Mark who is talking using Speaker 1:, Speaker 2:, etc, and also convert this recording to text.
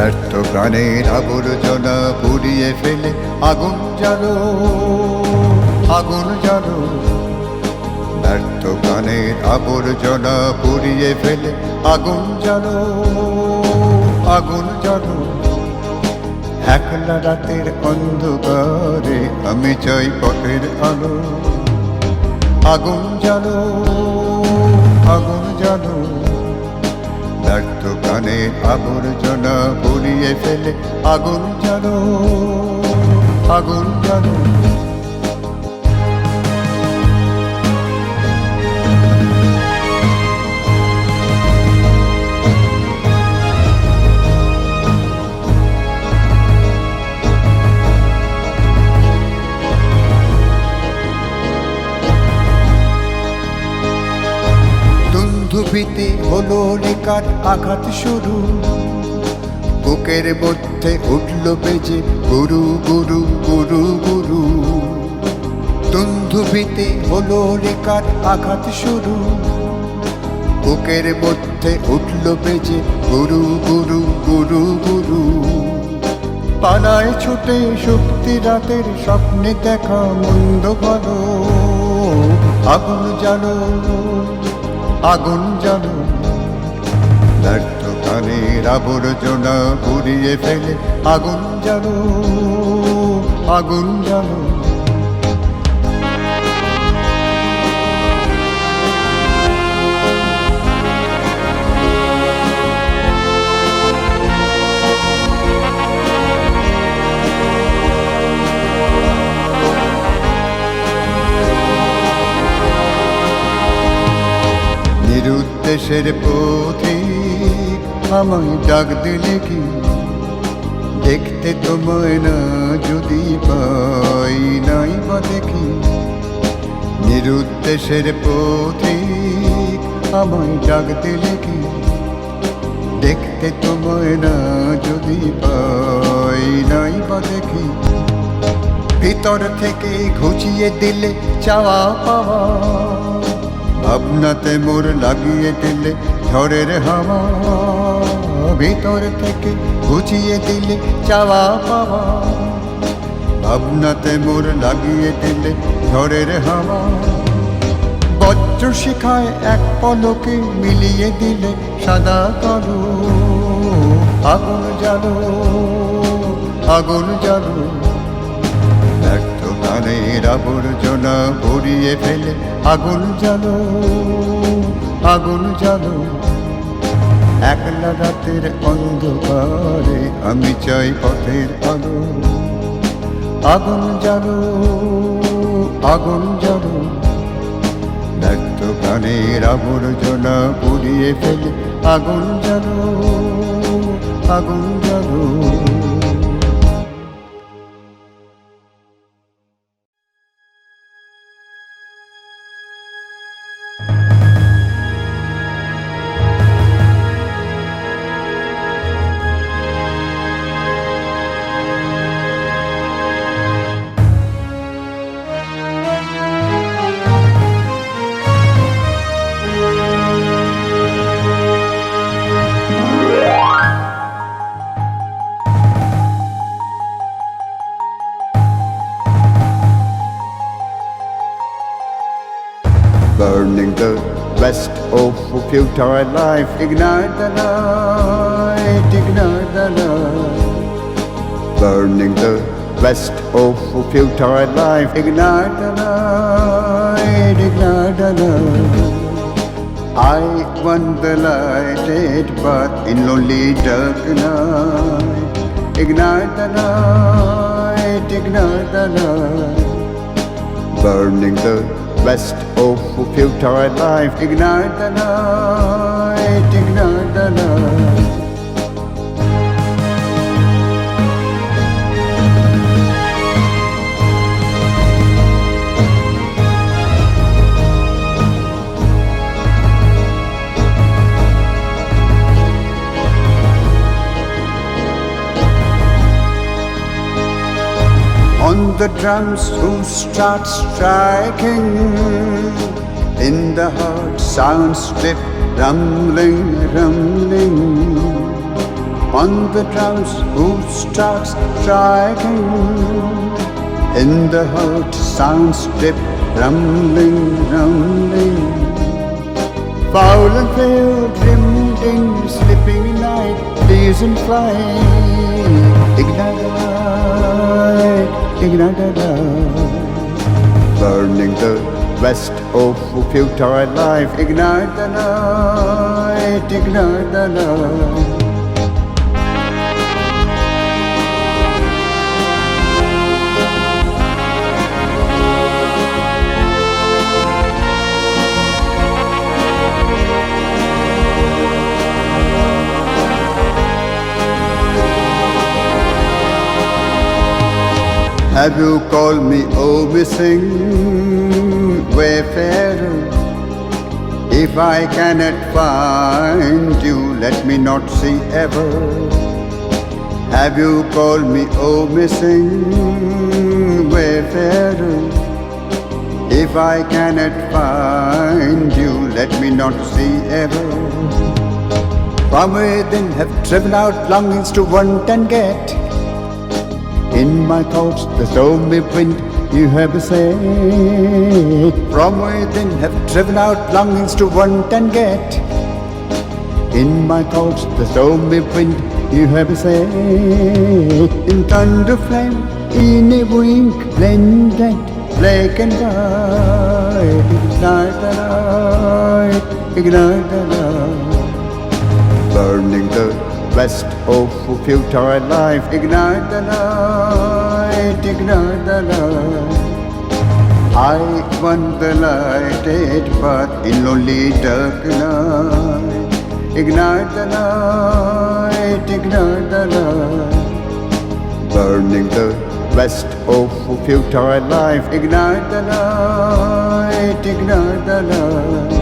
Speaker 1: ব্যর্থ প্রাণের আবর্জনা পুড়িয়ে ফেলে আগুন জ্বালো, আগুন জ্বালো। ব্যর্থ প্রাণের আবর্জনা পুড়িয়ে ফেলে আগুন জ্বালো, আগুন জ্বালো। একলা রাতের অন্ধকারে আমি চাই পথের আলো। আগুন জ্বালো, আগুন জ্বালো। ব্যর্থ প্রাণের আবর্জনা পুড়িয়ে ফেলে আগুন জ্বালো, আগুন জ্বালো। ধুপিতে হলো রেখার আঘাত শুরু, বুকের মধ্যে উঠল বেজে গুরু গুরু গুরু গুরু। দুন্ধুপিতে হলো রেখার আঘাত শুরু, বুকের মধ্যে উঠল বেজে গুরু গুরু গুরু গুরু। পালায় ছুটে শক্তি রাতের স্বপ্নে দেখা মন্দ ভালো। আগুন জ্বালো, আগুন জ্বালো। ব্যর্থ প্রাণের আবর্জনা পুড়িয়ে ফেলে আগুন জ্বালো, আগুন জ্বালো। নিরুদ্দেশের পথিক আমায় ডাক দিলে কি, দেখতে তোমায় না যদি পাই নাই বা দেখি। নিরুদ্দেশের পথিক আমায় ডাক দিলে কি, দেখতে তোমায় না যদি পাই নাই বা দেখি। ভিতর থেকে ঘুচিয়ে দিলে চাওয়া পাওয়া, ভাবনাতে মোর লাগিয়ে দিলে ঝড়ের হাওয়া। ভিতর থেকে ঘুচিয়ে দিলে চাওয়া পাওয়া, ভাবনাতে মোর লাগিয়ে দিলে ঝড়ের হাওয়া। বজ্র শিখায় এক পলকে মিলিয়ে দিলে সাদা কালো। আগুন জ্বালো, আগুন জ্বালো। ব্যর্থ প্রাণের আবর্জনা পুড়িয়ে ফেলে আগুন জ্বালো, আগুন জ্বালো। একলা রাতের অন্ধকারে আমি চাই পথের আলো। আগুন জ্বালো, আগুন জ্বালো। ব্যর্থ প্রাণের আবর্জনা পুড়িয়ে ফেলে আগুন জ্বালো, আগুন জ্বালো। Burning the rest of a futile life. Ignite the light, ignite the light. Burning the rest of a futile life. Ignite the light, ignite the light. I want the lighted path in lonely dark night. Ignite the light, ignite the light. Burning the rest of a futile life. Ignite the light, ignite the light. On the drums who start striking, in the heart sounds slip, rumbling, rumbling. on the drums whose strokes striking in the heart sounds deep, rumbling, rumbling. Foul and fail, drifting, slipping in night, leaves in flight. Ignite the light, ignite the light, burning the west of futile life. Ignite the light, ignite the light. Have you called me, oh missing wayfarer? If I cannot find you, let me not see ever. Have you called me, oh missing wayfarer? If I cannot find you, let me not see ever. From within have driven out longings to want and get. In my thoughts the stormy wind you have said. From within have driven out longings to want and get. In my thoughts the stormy wind you have said. In thunder flame, in a wink, blended black and white. Ignite the light, ignite the light, burning the west of futile life. Ignite the light, ignite the light. I want the lighted path in lonely dark night. Ignite the light, ignite the light, burning the west of futile life. Ignite the light, ignite the light.